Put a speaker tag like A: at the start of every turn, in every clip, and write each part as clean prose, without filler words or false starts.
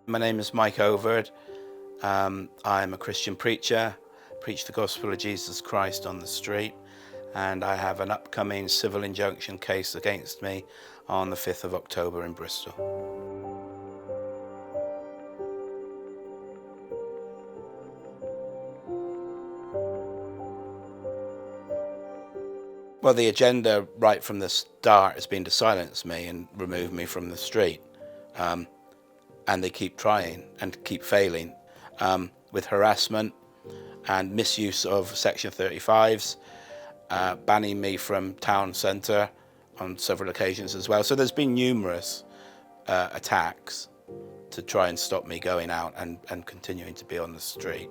A: My name is Mike Overd. I'm a Christian preacher, preach the gospel of Jesus Christ on the street, and I have an upcoming civil injunction case against me on the 5th of October in Bristol. Well, the agenda right from the start has been to silence me and remove me from the street. And they keep trying and keep failing with harassment and misuse of Section 35s, banning me from town centre on several occasions as well. So there's been numerous attacks to try and stop me going out and continuing to be on the street.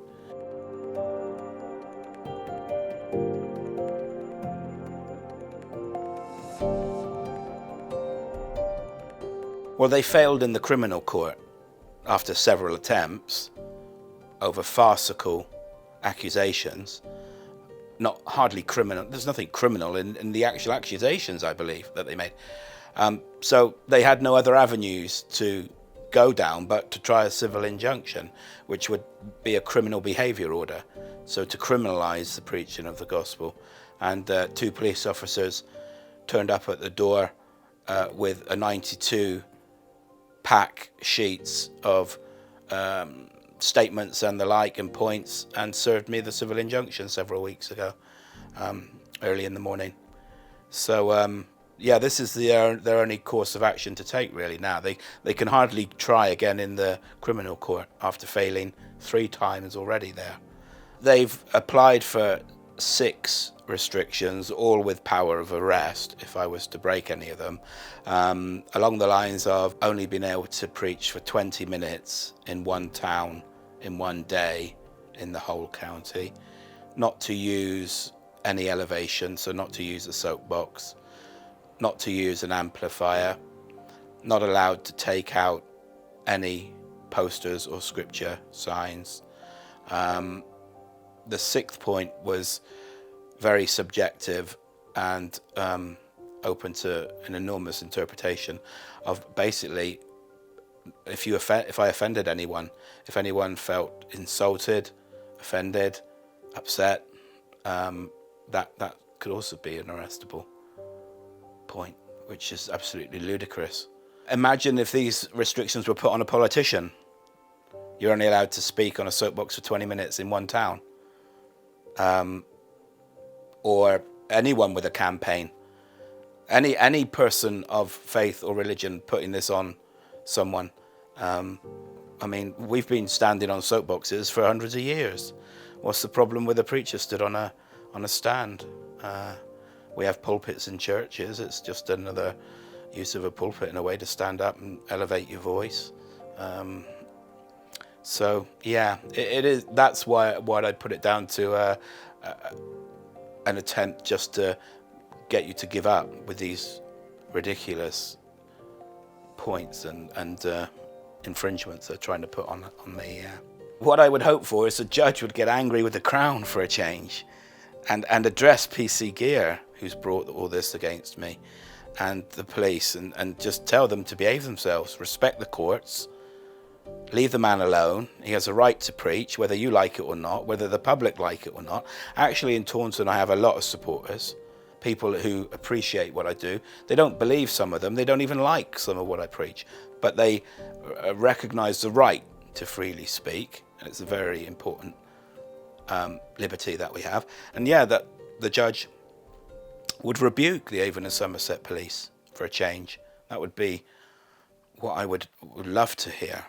A: Well, they failed in the criminal court after several attempts over farcical accusations. Not hardly criminal. There's nothing criminal in the actual accusations, I believe, that they made. So they had no other avenues to go down but to try a civil injunction, which would be a criminal behaviour order. So to criminalise the preaching of the gospel. And 2 police officers turned up at the door with a 92 pack sheets of statements and the like and points, and served me the civil injunction several weeks ago, early in the morning. So yeah, this is their only course of action to take really now. They can hardly try again in the criminal court after failing 3 times already there. They've applied for 6 restrictions, all with power of arrest if I was to break any of them, along the lines of only being able to preach for 20 minutes in one town in one day in the whole county, not to use any elevation, so not to use a soapbox, not to use an amplifier, not allowed to take out any posters or scripture signs. The 6th point was very subjective and open to an enormous interpretation of basically if I offended anyone, if anyone felt insulted, offended, upset, that could also be an arrestable point, which is absolutely ludicrous. Imagine if these restrictions were put on a politician. You're only allowed to speak on a soapbox for 20 minutes in one town. Or anyone with a campaign, any person of faith or religion putting this on someone. I mean, we've been standing on soapboxes for hundreds of years. What's the problem with a preacher stood on a stand? We have pulpits in churches. It's just another use of a pulpit in a way to stand up and elevate your voice. So yeah, it is. That's why I put it down to an attempt just to get you to give up with these ridiculous points and infringements they're trying to put on me. What I would hope for is a judge would get angry with the Crown for a change and address PC Gear, who's brought all this against me, and the police, and just tell them to behave themselves, respect the courts, leave the man alone. He has a right to preach, whether you like it or not, whether the public like it or not. Actually, in Taunton, I have a lot of supporters, people who appreciate what I do. They don't believe some of them. They don't even like some of what I preach, but they recognize the right to freely speak. And it's a very important liberty that we have. And yeah, that the judge would rebuke the Avon and Somerset Police for a change. That would be what I would love to hear.